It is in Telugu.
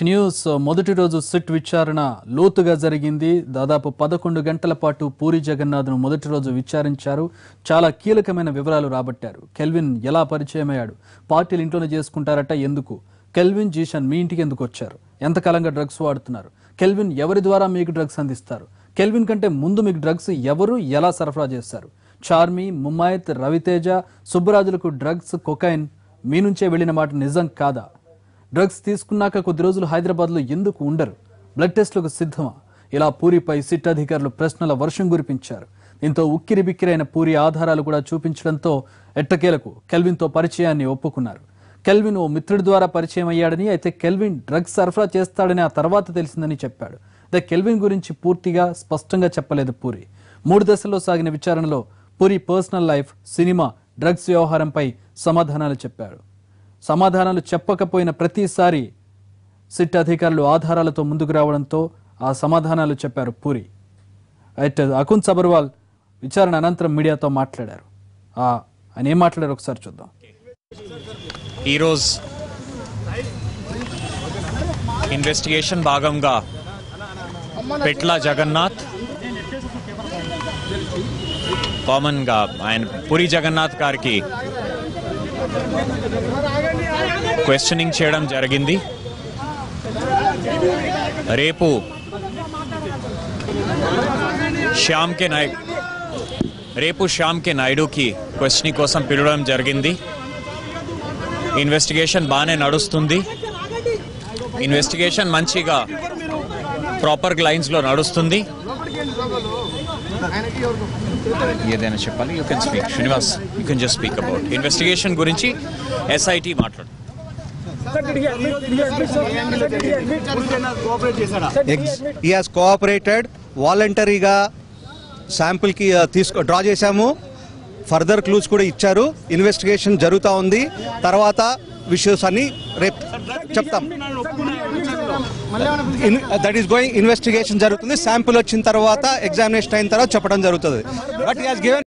న్యూస్ మొదటి రోజు సిట్ విచారణ లోతుగా జరిగింది. దాదాపు 11 గంటల పాటు పూరి జగన్నాథ్ను మొదటి రోజు విచారించారు. చాలా కీలకమైన వివరాలు రాబట్టారు. కెల్విన్ ఎలా పరిచయం అయ్యాడు, పార్టీలు ఇంట్లోనే చేసుకుంటారట, ఎందుకు, కెల్విన్ జీషన్ మీ ఇంటికి ఎందుకు వచ్చారు, ఎంతకాలంగా డ్రగ్స్ వాడుతున్నారు, కెల్విన్ ఎవరి ద్వారా మీకు డ్రగ్స్ అందిస్తారు, కెల్విన్ కంటే ముందు మీకు డ్రగ్స్ ఎవరు ఎలా సరఫరా చేస్తారు, చార్మి, ముమ్మాయత్, రవితేజ, సుబ్బరాజులకు డ్రగ్స్ కొకైన్ మీ నుంచే వెళ్లిన మాట నిజం కాదా, డ్రగ్స్ తీసుకున్నాక కొద్ది రోజులు హైదరాబాద్లో ఎందుకు ఉండరు, బ్లడ్ టెస్టులకు సిద్ధమా, ఇలా పూరిపై సిట్ అధికారులు ప్రశ్నల వర్షం కురిపించారు. దీంతో ఉక్కిరి బిక్కిరైన పూరి ఆధారాలు కూడా చూపించడంతో ఎట్టకేలకు కెల్విన్తో పరిచయాన్ని ఒప్పుకున్నారు. కెల్విన్ ఓ మిత్రుడి ద్వారా పరిచయం అయ్యాడని, అయితే కెల్విన్ డ్రగ్స్ సరఫరా చేస్తాడని ఆ తర్వాత తెలిసిందని చెప్పాడు. అయితే కెల్విన్ గురించి పూర్తిగా స్పష్టంగా చెప్పలేదు పూరి. 3 దశల్లో సాగిన విచారణలో puri personal life, cinema, drugs వ్యవహారంపై సమాధానాలు చెప్పాడు. సమాధానాలు చెప్పకపోయిన ప్రతిసారి సిట్ అధికారులు ఆధారాలతో ముందుకు రావడంతో ఆ సమాధానాలు చెప్పారు పూరి. అయితే అకున్ సబర్వాల్ విచారణ అనంతరం మీడియాతో మాట్లాడారు. ఆయన ఏం మాట్లాడారు ఒకసారి చూద్దాం. ఈరోజు ఇన్వెస్టిగేషన్ భాగంగా పెట్ల జగన్నాథ్ కామన్గా ఆయన పూరి జగన్నాథ్ గారికి క్వశ్చనింగ్ చేయడం జరిగింది. రేపు శ్యామ్ కే నాయుడుకి క్వశ్చనింగ్ కోసం పిలవడం జరిగింది. ఇన్వెస్టిగేషన్ బాగానే నడుస్తుంది. ఇన్వెస్టిగేషన్ మంచిగా ప్రాపర్ లైన్స్లో నడుస్తుంది. ఏదైనా చెప్పాలి, you can speak. Srinivas, you can just speak about investigation గురించి. ఎస్ఐటి మాట్లాడు. He has cooperated. వాలంటరీగా శాంపుల్కి డ్రా చేశాము. ఫర్దర్ క్లూస్ కూడా ఇచ్చారు. ఇన్వెస్టిగేషన్ జరుగుతూ ఉంది. తర్వాత విషయస్ అన్ని రేపు చెప్తాం. That is going. ఇన్వెస్టిగేషన్ జరుగుతుంది. శాంపుల్ వచ్చిన తర్వాత, ఎగ్జామినేషన్ అయిన తర్వాత చెప్పడం జరుగుతుంది. But he has given